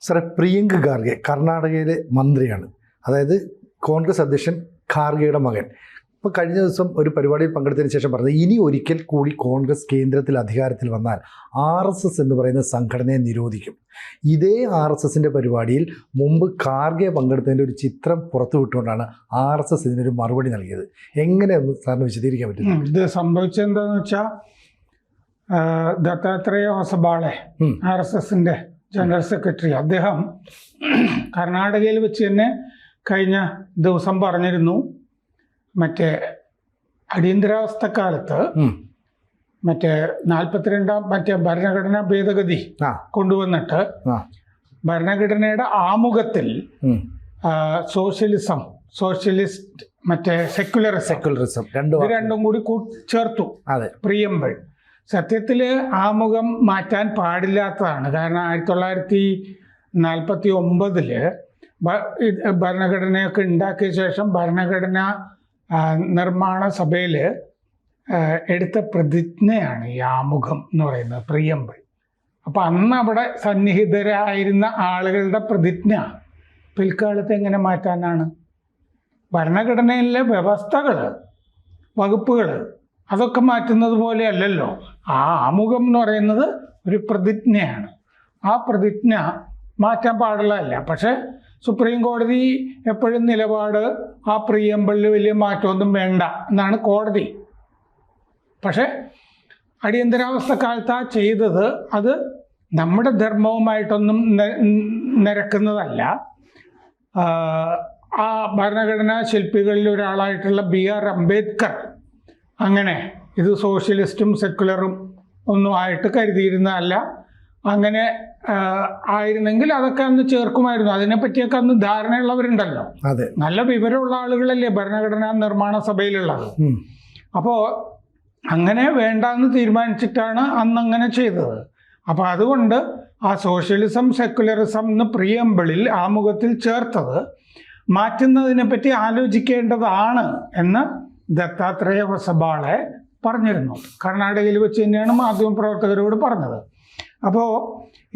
സാറേ, പ്രിയങ്ക് ഖാർഗെ കർണാടകയിലെ മന്ത്രിയാണ്. അതായത് കോൺഗ്രസ് അധ്യക്ഷൻ ഖാർഗെയുടെ മകൻ. ഇപ്പോൾ കഴിഞ്ഞ ദിവസം ഒരു പരിപാടിയിൽ പങ്കെടുത്തതിന് ശേഷം പറഞ്ഞത്, ഇനി ഒരിക്കൽ കൂടി കോൺഗ്രസ് കേന്ദ്രത്തിൽ അധികാരത്തിൽ വന്നാൽ RSS എന്ന് പറയുന്ന സംഘടനയെ നിരോധിക്കും. ഇതേ RSSൻ്റെ പരിപാടിയിൽ മുമ്പ് ഖാർഗെ പങ്കെടുത്തതിൻ്റെ ഒരു ചിത്രം പുറത്തുവിട്ടുകൊണ്ടാണ് RSS ഇതിനൊരു മറുപടി നൽകിയത്. എങ്ങനെയൊന്ന് സാറിന് വിശദീകരിക്കാൻ പറ്റും? ഇത് സംഭവിച്ചെന്താണെന്ന് വെച്ചാൽ, ദത്താത്രേയ ഹൊസബാളെ RSSൻ്റെ ജനറൽ സെക്രട്ടറി, അദ്ദേഹം കർണാടകയിൽ വെച്ച് തന്നെ കഴിഞ്ഞ ദിവസം പറഞ്ഞിരുന്നു, മറ്റേ അടിയന്തരാവസ്ഥ കാലത്ത് മറ്റേ 42 ഭരണഘടനാ ഭേദഗതി കൊണ്ടുവന്നിട്ട് ഭരണഘടനയുടെ ആമുഖത്തിൽ സോഷ്യലിസ്റ്റ് മറ്റേ സെക്യുലറിസം രണ്ടും കൂടി ചേർത്തു. പ്രിയമ്പിൾ സത്യത്തിൽ ആമുഖം മാറ്റാൻ പാടില്ലാത്തതാണ്. കാരണം 1949 ഭരണഘടനയൊക്കെ ഉണ്ടാക്കിയ ശേഷം ഭരണഘടനാ നിർമ്മാണ സഭയിൽ എടുത്ത പ്രതിജ്ഞയാണ് ഈ ആമുഖം എന്ന് പറയുന്നത്, പ്രിയമ്പിൾ. അപ്പം അന്ന് അവിടെ സന്നിഹിതരായിരുന്ന ആളുകളുടെ പ്രതിജ്ഞ പിൽക്കാലത്ത് എങ്ങനെ മാറ്റാനാണ്? ഭരണഘടനയിലെ വ്യവസ്ഥകൾ, വകുപ്പുകൾ അതൊക്കെ മാറ്റുന്നത് പോലെ അല്ലല്ലോ. ആ ആമുഖം എന്ന് പറയുന്നത് ഒരു പ്രതിജ്ഞയാണ്. ആ പ്രതിജ്ഞ മാറ്റാൻ പാടുള്ളതല്ല. പക്ഷേ സുപ്രീം കോടതി എപ്പോഴും നിലപാട് ആ പ്രിയമ്പിളിൽ വലിയ മാറ്റമൊന്നും വേണ്ട എന്നാണ് കോടതി. പക്ഷേ അടിയന്തരാവസ്ഥ കാലത്ത് ചെയ്തത് അത് നമ്മുടെ ധർമ്മവുമായിട്ടൊന്നും നിരക്കുന്നതല്ല. ആ ഭരണഘടനാ ശില്പികളിൽ ഒരാളായിട്ടുള്ള BR അംബേദ്കർ അങ്ങനെ ഇത് സോഷ്യലിസ്റ്റും സെക്കുലറും ഒന്നും ആയിട്ട് കരുതിയിരുന്നതല്ല. അങ്ങനെ ആയിരുന്നെങ്കിൽ അതൊക്കെ അന്ന് ചേർക്കുമായിരുന്നു. അതിനെപ്പറ്റിയൊക്കെ അന്ന് ധാരണയുള്ളവരുണ്ടല്ലോ, നല്ല വിവരമുള്ള ആളുകളല്ലേ ഭരണഘടനാ നിർമ്മാണ സഭയിലുള്ളത്. അപ്പോൾ അങ്ങനെ വേണ്ടെന്ന് തീരുമാനിച്ചിട്ടാണ് അന്നങ്ങനെ ചെയ്തത്. അപ്പോൾ അതുകൊണ്ട് ആ സോഷ്യലിസം സെക്കുലറിസം എന്ന് പ്രിയമ്പിളിൽ ആമുഖത്തിൽ ചേർത്തത് മാറ്റുന്നതിനെ പറ്റി ആലോചിക്കേണ്ടതാണ് എന്ന് ദത്താത്രേയ ഹൊസബാളെ പറഞ്ഞിരുന്നു. കർണാടകയിൽ വെച്ച് തന്നെയാണ് മാധ്യമപ്രവർത്തകരോട് പറഞ്ഞത്. അപ്പോൾ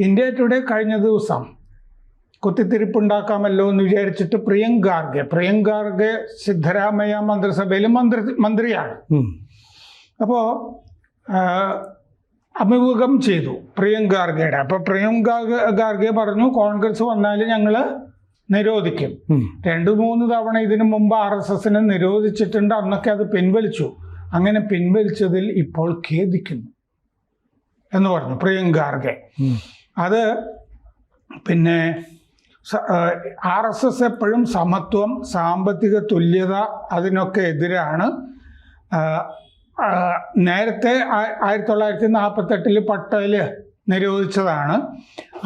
ഇന്ത്യ ടുഡേ കഴിഞ്ഞ ദിവസം കുത്തിത്തിരിപ്പുണ്ടാക്കാമല്ലോ എന്ന് വിചാരിച്ചിട്ട് പ്രിയങ്ക് ഖാർഗെ സിദ്ധരാമയ്യ മന്ത്രിസഭയിൽ മന്ത്രിയാണ്. അപ്പോൾ അഭിമുഖം ചെയ്തു പ്രിയങ്ക് ഖാർഗെയുടെ. അപ്പോൾ പ്രിയങ്ക് ഖാർഗെ പറഞ്ഞു, കോൺഗ്രസ് വന്നാൽ ഞങ്ങൾ നിരോധിക്കും. 2-3 തവണ ഇതിനു മുമ്പ് RSSനെ നിരോധിച്ചിട്ടുണ്ട്. അന്നൊക്കെ അത് പിൻവലിച്ചു. അങ്ങനെ പിൻവലിച്ചതിൽ ഇപ്പോൾ ഖേദിക്കുന്നു എന്ന് പറഞ്ഞു പ്രിയങ്ക് ഖാർഗെ. അത് പിന്നെ RSS എപ്പോഴും സമത്വം, സാമ്പത്തിക തുല്യത അതിനൊക്കെ എതിരാണ്. നേരത്തെ 1948 പട്ടേൽ നിരോധിച്ചതാണ്.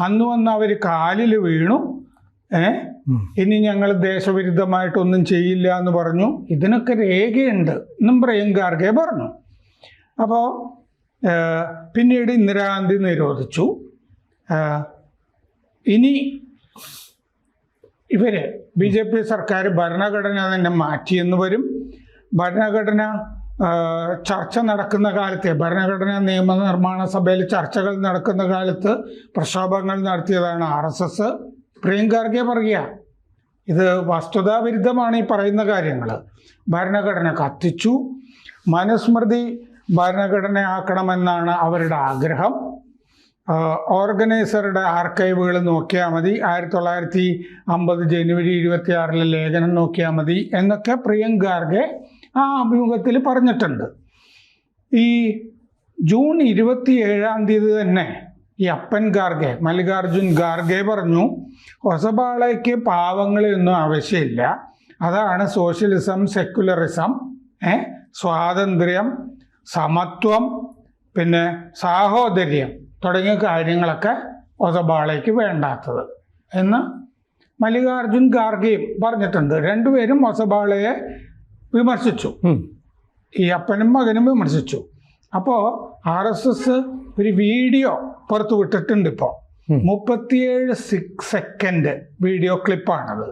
അന്ന് വന്ന് അവർ കാലിൽ വീണു. ഇനി ഞങ്ങൾ ദേശവിരുദ്ധമായിട്ടൊന്നും ചെയ്യില്ല എന്ന് പറഞ്ഞു. ഇതിനൊക്കെ രേഖയുണ്ട് എന്നും പ്രിയങ്ക് ഖാർഗെ പറഞ്ഞു. അപ്പോൾ പിന്നീട് ഇന്ദിരാഗാന്ധി നിരോധിച്ചു. ഇനി ഇവര് BJP സർക്കാർ ഭരണഘടന തന്നെ മാറ്റിയെന്ന് വരും. ഭരണഘടന ചർച്ച നടക്കുന്ന കാലത്തെ, ഭരണഘടനാ നിയമനിർമ്മാണ സഭയിൽ ചർച്ചകൾ നടക്കുന്ന കാലത്ത് പ്രക്ഷോഭങ്ങൾ നടത്തിയതാണ് RSS. പ്രിയങ്ക് ഖാർഗെ പറയുക, ഇത് വസ്തുതാവിരുദ്ധമാണ് ഈ പറയുന്ന കാര്യങ്ങൾ. ഭരണഘടന കത്തിച്ചു, മനുസ്മൃതി ഭരണഘടനയാക്കണമെന്നാണ് അവരുടെ ആഗ്രഹം. ഓർഗനൈസറുടെ ആർക്കൈവുകൾ നോക്കിയാൽ മതി, 1950 ജനുവരി 26 ലേഖനം നോക്കിയാൽ മതി എന്നൊക്കെ പ്രിയങ്ക് ഖാർഗെ ആ അഭിമുഖത്തിൽ പറഞ്ഞിട്ടുണ്ട്. ഈ ജൂൺ 27 തന്നെ ഈ അപ്പൻ ഖാർഗെ, മല്ലികാർജുൻ ഖാർഗെ പറഞ്ഞു, ഹൊസബാളയ്ക്ക് പാവങ്ങളെയൊന്നും ആവശ്യമില്ല. അതാണ് സോഷ്യലിസം, സെക്കുലറിസം, സ്വാതന്ത്ര്യം, സമത്വം, പിന്നെ സാഹോദര്യം തുടങ്ങിയ കാര്യങ്ങളൊക്കെ ഹൊസബാളയ്ക്ക് വേണ്ടാത്തത് എന്ന് മല്ലികാർജുൻ ഖാർഗെയും പറഞ്ഞിട്ടുണ്ട്. രണ്ടുപേരും ഹൊസബാളയെ വിമർശിച്ചു, ഈ അപ്പനും മകനും വിമർശിച്ചു. അപ്പോൾ RSS ഒരു വീഡിയോ പുറത്തു വിട്ടിട്ടുണ്ട്. ഇപ്പോൾ 37 സെക്കൻഡ് വീഡിയോ ക്ലിപ്പാണത്.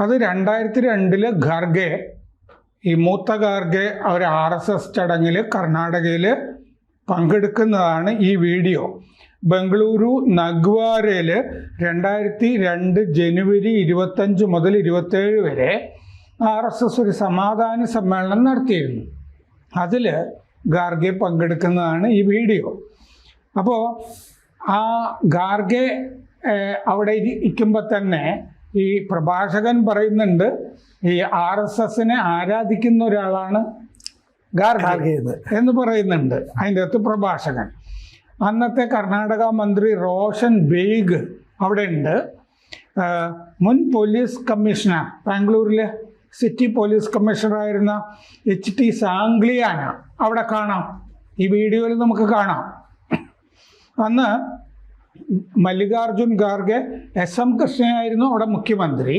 അത് 2002 ഖാർഗെ, ഈ മൂത്ത ഖാർഗെ, ഒരു RSS ചടങ്ങിൽ കർണാടകയിൽ പങ്കെടുക്കുന്നതാണ് ഈ വീഡിയോ. ബംഗളൂരു നഗ്വാരയിൽ 2002 ജനുവരി 25 മുതൽ 27 വരെ RSS ഒരു സമാധാന സമ്മേളനം നടത്തിയിരുന്നു. അതിൽ ഖാർഗെ പങ്കെടുക്കുന്നതാണ് ഈ വീഡിയോ. അപ്പോൾ ആ ഖാർഗെ അവിടെ ഇരിക്കുമ്പോൾ തന്നെ ഈ പ്രഭാഷകൻ പറയുന്നുണ്ട്, ഈ RSSനെ ആരാധിക്കുന്ന ഒരാളാണ് ഖാർഗെ എന്ന് പറയുന്നുണ്ട് അതിൻ്റെ അകത്ത് പ്രഭാഷകൻ. അന്നത്തെ കർണാടക മന്ത്രി റോഷൻ ബെയ്ഗ് അവിടെ ഉണ്ട്. മുൻ പോലീസ് കമ്മീഷണർ, ബാംഗ്ലൂരിലെ സിറ്റി പോലീസ് കമ്മീഷണറായിരുന്ന HT സാംഗ്ലിയാന അവിടെ കാണാം. ഈ വീഡിയോയിൽ നമുക്ക് കാണാം. അന്ന് മല്ലികാർജുൻ ഖാർഗെ SM കൃഷ്ണയായിരുന്നു അവിടെ മുഖ്യമന്ത്രി.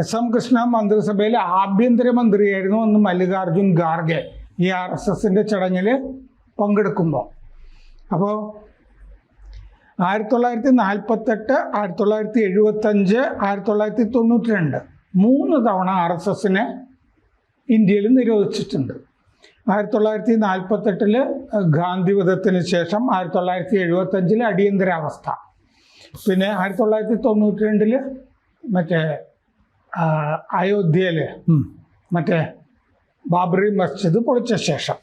SM കൃഷ്ണ മന്ത്രിസഭയിലെ ആഭ്യന്തരമന്ത്രിയായിരുന്നു അന്ന് മല്ലികാർജുൻ ഖാർഗെ ഈ RSSന്റെ ചടങ്ങിൽ പങ്കെടുക്കുമ്പോൾ. അപ്പോൾ 1948, 1975, 1992 3 തവണ RSSനെ ഇന്ത്യയിൽ നിരോധിച്ചിട്ടുണ്ട്. 1948 ഗാന്ധിവധത്തിന് ശേഷം, 1975 അടിയന്തരാവസ്ഥ, പിന്നെ 1992 മറ്റേ അയോധ്യയിൽ മറ്റേ ബാബറി മസ്ജിദ് പൊളിച്ച ശേഷം.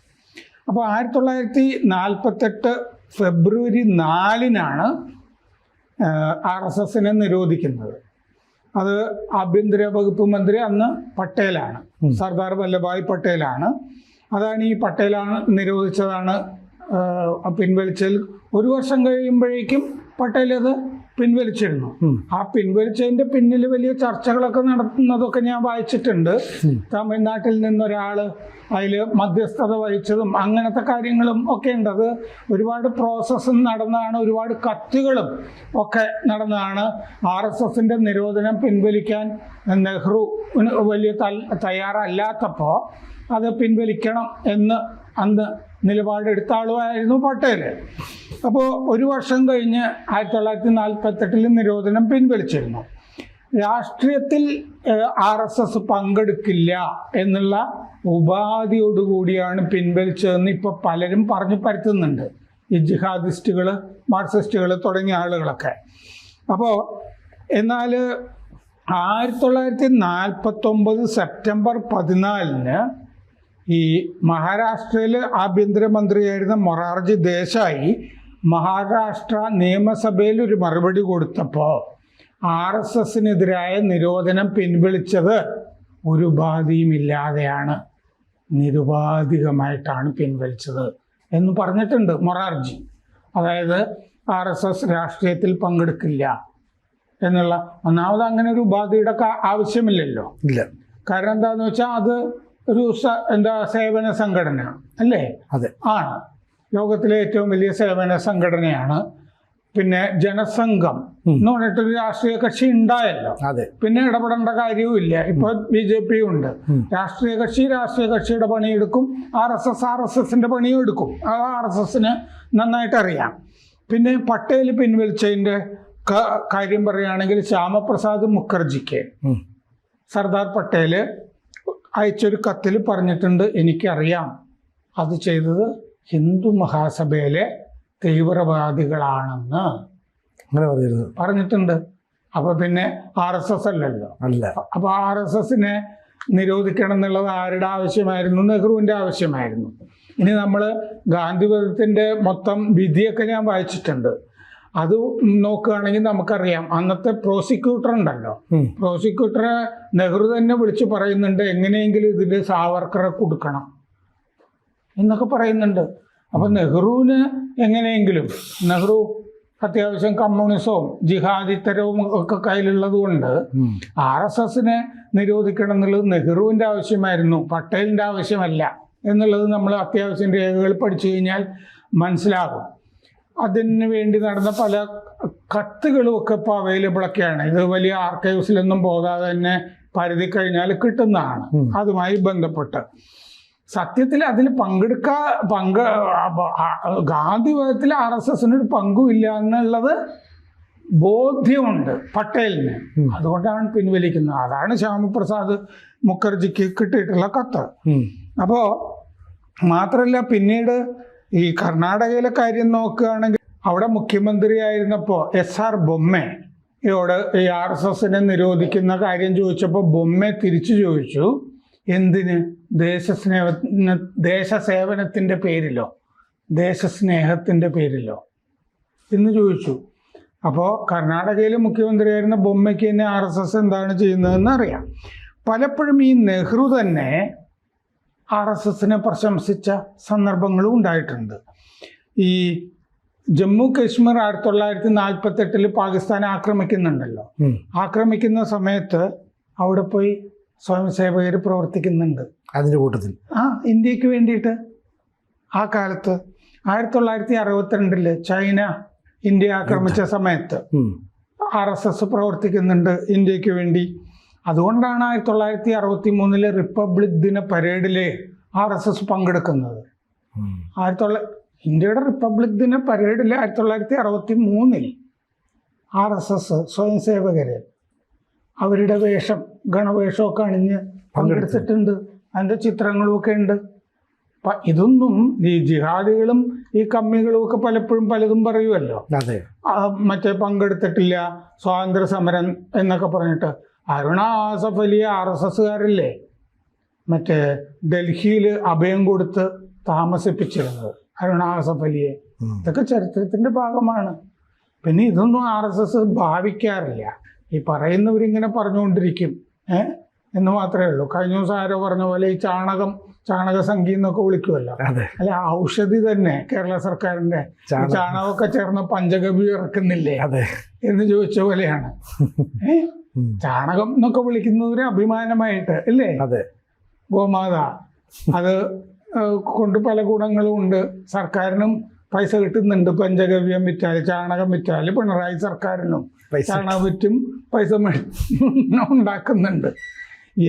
അപ്പോൾ 1948 ഫെബ്രുവരി 4-നാണ് RSSനെ നിരോധിക്കുന്നത്. അത് ആഭ്യന്തര വകുപ്പ് മന്ത്രി അന്ന് പട്ടേലാണ്, സർദാർ വല്ലഭായ് പട്ടേലാണ്. അതാണ് ഈ പട്ടേലാണ് നിരോധിച്ചതാണ്. പിൻവലിച്ചതിൽ 1 വർഷം കഴിയുമ്പോഴേക്കും പട്ടേൽ അത് പിൻവലിച്ചിരുന്നു. ആ പിൻവലിച്ചതിൻ്റെ പിന്നിൽ വലിയ ചർച്ചകളൊക്കെ നടത്തുന്നതൊക്കെ ഞാൻ വായിച്ചിട്ടുണ്ട്. തമിഴ്നാട്ടിൽ നിന്നൊരാൾ അതിൽ മധ്യസ്ഥത വഹിച്ചതും അങ്ങനത്തെ കാര്യങ്ങളും ഒക്കെ ഉണ്ട്. അത് ഒരുപാട് പ്രോസസ്സും നടന്നതാണ്, ഒരുപാട് കത്തുകളും ഒക്കെ നടന്നതാണ്. RSSന്റെ നിരോധനം പിൻവലിക്കാൻ നെഹ്റു വലിയ തയ്യാറല്ലാത്തപ്പോൾ അത് പിൻവലിക്കണം എന്ന് അന്ന് നിലപാടെടുത്ത ആളുമായിരുന്നു പട്ടേൽ. അപ്പോൾ 1 വർഷം കഴിഞ്ഞ് 1948 നിരോധനം പിൻവലിച്ചിരുന്നു. രാഷ്ട്രീയത്തിൽ RSS പങ്കെടുക്കില്ല എന്നുള്ള ഉപാധിയോടുകൂടിയാണ് പിൻവലിച്ചതെന്ന് ഇപ്പോൾ പലരും പറഞ്ഞു പരത്തുന്നുണ്ട്. ഈ ജിഹാദിസ്റ്റുകൾ, മാർക്സിസ്റ്റുകൾ തുടങ്ങിയ ആളുകളൊക്കെ. അപ്പോൾ എന്നാൽ 1949 സെപ്റ്റംബർ 14-ന് ഈ മഹാരാഷ്ട്രയിൽ ആഭ്യന്തരമന്ത്രിയായിരുന്ന മൊറാർജി ദേശായി മഹാരാഷ്ട്ര നിയമസഭയിൽ ഒരു മറുപടി കൊടുത്തപ്പോൾ RSSനെതിരായ നിരോധനം പിൻവലിച്ചത് ഒരു ഉപാധിയുമില്ലാതെയാണ്, നിരുപാധികമായിട്ടാണ് പിൻവലിച്ചത് എന്ന് പറഞ്ഞിട്ടുണ്ട് മൊറാർജി. അതായത് RSS രാഷ്ട്രീയത്തിൽ പങ്കെടുക്കില്ല എന്നുള്ള. ഒന്നാമത് അങ്ങനെ ഒരു ഉപാധിയുടെ ആവശ്യമില്ലല്ലോ. ഇല്ല. കാരണം എന്താണെന്ന് വെച്ചാൽ അത് ഒരു സേവന സംഘടന അല്ലേ? അതെ, ആണ്. ലോകത്തിലെ ഏറ്റവും വലിയ സേവന സംഘടനയാണ്. പിന്നെ ജനസംഘം എന്ന് പറഞ്ഞിട്ടൊരു രാഷ്ട്രീയ കക്ഷി ഉണ്ടായല്ലോ. പിന്നെ ഇടപെടേണ്ട കാര്യവും ഇല്ല. ഇപ്പൊ BJP ഉണ്ട്. രാഷ്ട്രീയ കക്ഷിയുടെ പണിയെടുക്കും, RSSന്റെ പണിയും എടുക്കും. അത് RSSന് നന്നായിട്ട് അറിയാം. പിന്നെ പട്ടേൽ പിൻവലിച്ചതിന്റെ കാര്യം പറയുകയാണെങ്കിൽ ശ്യാമപ്രസാദ് മുഖർജിക്ക് സർദാർ പട്ടേൽ അയച്ചൊരു കത്തിൽ പറഞ്ഞിട്ടുണ്ട്, എനിക്കറിയാം അത് ചെയ്തത് ഹിന്ദു മഹാസഭയിലെ തീവ്രവാദികളാണെന്ന് അങ്ങനെ പറഞ്ഞിട്ടുണ്ട്. അപ്പോൾ പിന്നെ RSS അല്ലല്ലോ. അപ്പോൾ RSSനെ നിരോധിക്കണം എന്നുള്ളത് ആരുടെ ആവശ്യമായിരുന്നു? നെഹ്റുവിൻ്റെ ആവശ്യമായിരുന്നു. ഇനി നമ്മൾ ഗാന്ധിവധത്തിൻ്റെ മൊത്തം വിധിയൊക്കെ ഞാൻ വായിച്ചിട്ടുണ്ട്. അത് നോക്കുകയാണെങ്കിൽ നമുക്കറിയാം, അന്നത്തെ പ്രോസിക്യൂട്ടർ ഉണ്ടല്ലോ, പ്രോസിക്യൂട്ടറെ നെഹ്റു തന്നെ വിളിച്ച് പറയുന്നുണ്ട്, എങ്ങനെയെങ്കിലും ഇതിൽ സാവർക്കറെ കൊടുക്കണം എന്നൊക്കെ പറയുന്നുണ്ട്. അപ്പം നെഹ്റുവിന് എങ്ങനെയെങ്കിലും, നെഹ്റു അത്യാവശ്യം കമ്മ്യൂണിസവും ജിഹാദിത്തരവും ഒക്കെ കയ്യിലുള്ളത് കൊണ്ട് RSSനെ നിരോധിക്കണം എന്നുള്ളത് നെഹ്റുവിൻ്റെ ആവശ്യമായിരുന്നു, പട്ടേലിൻ്റെ ആവശ്യമല്ല എന്നുള്ളത് നമ്മൾ അത്യാവശ്യം രേഖകൾ പഠിച്ചു കഴിഞ്ഞാൽ മനസ്സിലാകും. അതിന് വേണ്ടി നടന്ന പല കത്തുകളും ഒക്കെ ഇപ്പോൾ അവൈലബിളൊക്കെയാണ്. ഇത് വലിയ ആർക്കൈവ്സിലൊന്നും പോകാതെ തന്നെ പരിധി കഴിഞ്ഞാൽ കിട്ടുന്നതാണ്. അതുമായി ബന്ധപ്പെട്ട് സത്യത്തിൽ അതിൽ ഗാന്ധിവധത്തിൽ RSSനൊരു പങ്കുമില്ല എന്നുള്ളത് ബോധ്യമുണ്ട് പട്ടേലിന്. അതുകൊണ്ടാണ് പിൻവലിക്കുന്നത്. അതാണ് ശ്യാമപ്രസാദ് മുഖർജിക്ക് കിട്ടിയിട്ടുള്ള കത്ത്. അപ്പോൾ മാത്രമല്ല, പിന്നീട് ഈ കർണാടകയിലെ കാര്യം നോക്കുകയാണെങ്കിൽ അവിടെ മുഖ്യമന്ത്രിയായിരുന്നപ്പോൾ SR ബൊമ്മയോട് ഈ RSSനെ നിരോധിക്കുന്ന കാര്യം ചോദിച്ചപ്പോൾ ബൊമ്മ തിരിച്ചു ചോദിച്ചു, എന്തിന്? ദേശസേവനത്തിൻ്റെ പേരിലോ ദേശസ്നേഹത്തിൻ്റെ പേരിലോ എന്ന് ചോദിച്ചു. അപ്പോൾ കർണാടകയിലെ മുഖ്യമന്ത്രിയായിരുന്ന ബൊമ്മയ്ക്ക് തന്നെ RSS എന്താണ് ചെയ്യുന്നതെന്ന് അറിയാം. പലപ്പോഴും ഈ നെഹ്റു തന്നെ RSSനെ പ്രശംസിച്ച സന്ദർഭങ്ങളും ഉണ്ടായിട്ടുണ്ട്. ഈ ജമ്മു കാശ്മീർ 1948 പാകിസ്ഥാനെ ആക്രമിക്കുന്നുണ്ടല്ലോ. ആക്രമിക്കുന്ന സമയത്ത് അവിടെ പോയി സ്വയം സേവകർ പ്രവർത്തിക്കുന്നുണ്ട് അതിൻ്റെ കൂട്ടത്തിൽ. ഇന്ത്യക്ക് വേണ്ടിയിട്ട്. ആ കാലത്ത് 1962 ചൈന ഇന്ത്യ ആക്രമിച്ച സമയത്ത് RSS പ്രവർത്തിക്കുന്നുണ്ട് ഇന്ത്യക്ക് വേണ്ടി. അതുകൊണ്ടാണ് 1963 റിപ്പബ്ലിക് ദിന പരേഡിലെ RSS പങ്കെടുക്കുന്നത്. ഇന്ത്യയുടെ റിപ്പബ്ലിക് ദിന പരേഡിൽ 1963 RSS സ്വയം സേവകര് അവരുടെ ഗണവേഷമൊക്കെ അണിഞ്ഞ് പങ്കെടുത്തിട്ടുണ്ട്. അതിൻ്റെ ചിത്രങ്ങളുമൊക്കെ ഉണ്ട്. ഇതൊന്നും ഈ ജിഹാദികളും ഈ കമ്മികളും ഒക്കെ പലപ്പോഴും പലതും പറയുമല്ലോ, മറ്റേ പങ്കെടുത്തിട്ടില്ല സ്വാതന്ത്ര്യ സമരം എന്നൊക്കെ പറഞ്ഞിട്ട്. അരുണ ആസഫ് അലി RSSകാരല്ലേ മറ്റേ ഡൽഹിയിൽ അഭയം കൊടുത്ത് താമസിപ്പിച്ചിരുന്നത്, അരുണ ആസഫ് അലിയെ. ഇതൊക്കെ ചരിത്രത്തിൻ്റെ ഭാഗമാണ്. പിന്നെ ഇതൊന്നും RSS ഭാവിക്കാറില്ല. ഈ പറയുന്നവരിങ്ങനെ പറഞ്ഞുകൊണ്ടിരിക്കും എന്ന് മാത്രമേ ഉള്ളൂ. കഴിഞ്ഞ ദിവസം ആരോ പറഞ്ഞ പോലെ ഈ ചാണകസംഖ്യ എന്നൊക്കെ വിളിക്കുമല്ലോ, അല്ല ഔഷധി തന്നെ കേരള സർക്കാരിൻ്റെ ചാണകമൊക്കെ ചേർന്ന് പഞ്ചഗവ്യം ഇറക്കുന്നില്ലേ എന്ന് ചോദിച്ച പോലെയാണ്. ചാണകം എന്നൊക്കെ വിളിക്കുന്നവര് അഭിമാനമായിട്ട് അല്ലേ, ഗോമാത. അത് കൊണ്ട് പല ഗുണങ്ങളും ഉണ്ട്. സർക്കാരിനും പൈസ കിട്ടുന്നുണ്ട്. പഞ്ചഗവ്യം വിറ്റാൽ, ചാണകം വിറ്റാൽ പിണറായി സർക്കാരിനും ചാണകം വിറ്റും പൈസ ഉണ്ടാക്കുന്നുണ്ട്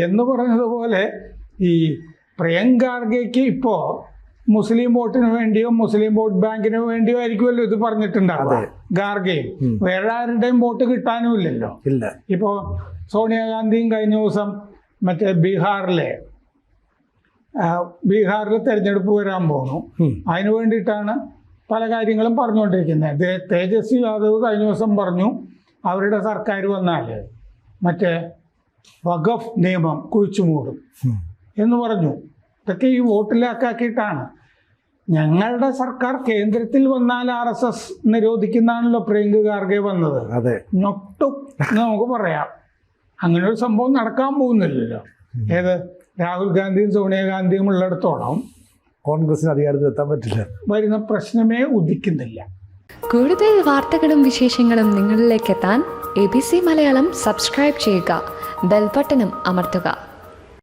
എന്ന് പറഞ്ഞതുപോലെ ഈ പ്രിയങ്ക ഖാർഗെക്ക് ഇപ്പോൾ മുസ്ലിം വോട്ടിന് വേണ്ടിയോ മുസ്ലിം വോട്ട് ബാങ്കിന് വേണ്ടിയോ ആയിരിക്കുമല്ലോ ഇത് പറഞ്ഞിട്ടുണ്ടാവുക. ഖാർഗെയും വേറെ ആരുടെയും വോട്ട് കിട്ടാനും ഇല്ലല്ലോ. ഇപ്പോൾ സോണിയാഗാന്ധിയും കഴിഞ്ഞ ദിവസം മറ്റേ ബീഹാറിൽ തെരഞ്ഞെടുപ്പ് വരാൻ പോകുന്നു. അതിന് വേണ്ടിയിട്ടാണ് പല കാര്യങ്ങളും പറഞ്ഞുകൊണ്ടിരിക്കുന്നത്. തേജസ്വി യാദവ് കഴിഞ്ഞ ദിവസം പറഞ്ഞു അവരുടെ സർക്കാർ വന്നാൽ മറ്റേ വഖഫ് നിയമം കുഴിച്ചു മൂടും എന്ന് പറഞ്ഞു. ഇതൊക്കെ ഈ വോട്ടിലാക്കിയിട്ടാണ്. ഞങ്ങളുടെ സർക്കാർ കേന്ദ്രത്തിൽ വന്നാൽ RSS നിരോധിക്കുന്നതാണല്ലോ പ്രിയങ്ക ഖാർഗെ വന്നത്. ഞൊട്ടും എന്ന് നമുക്ക് പറയാം. അങ്ങനെ ഒരു സംഭവം നടക്കാൻ പോകുന്നില്ലല്ലോ. ഏത് രാഹുൽ ഗാന്ധിയും സോണിയാഗാന്ധിയും ഉള്ളിടത്തോളം കോൺഗ്രസിന് അധികാരത്തിൽ എത്താൻ പറ്റില്ല, വരുന്ന പ്രശ്നമേ ഉദിക്കുന്നില്ല. കൂടുതൽ വാർത്തകളും വിശേഷങ്ങളും നിങ്ങളിലേക്ക് എത്താൻ ABC മലയാളം സബ്സ്ക്രൈബ് ചെയ്യുക, ബെൽബട്ടനും അമർത്തുക.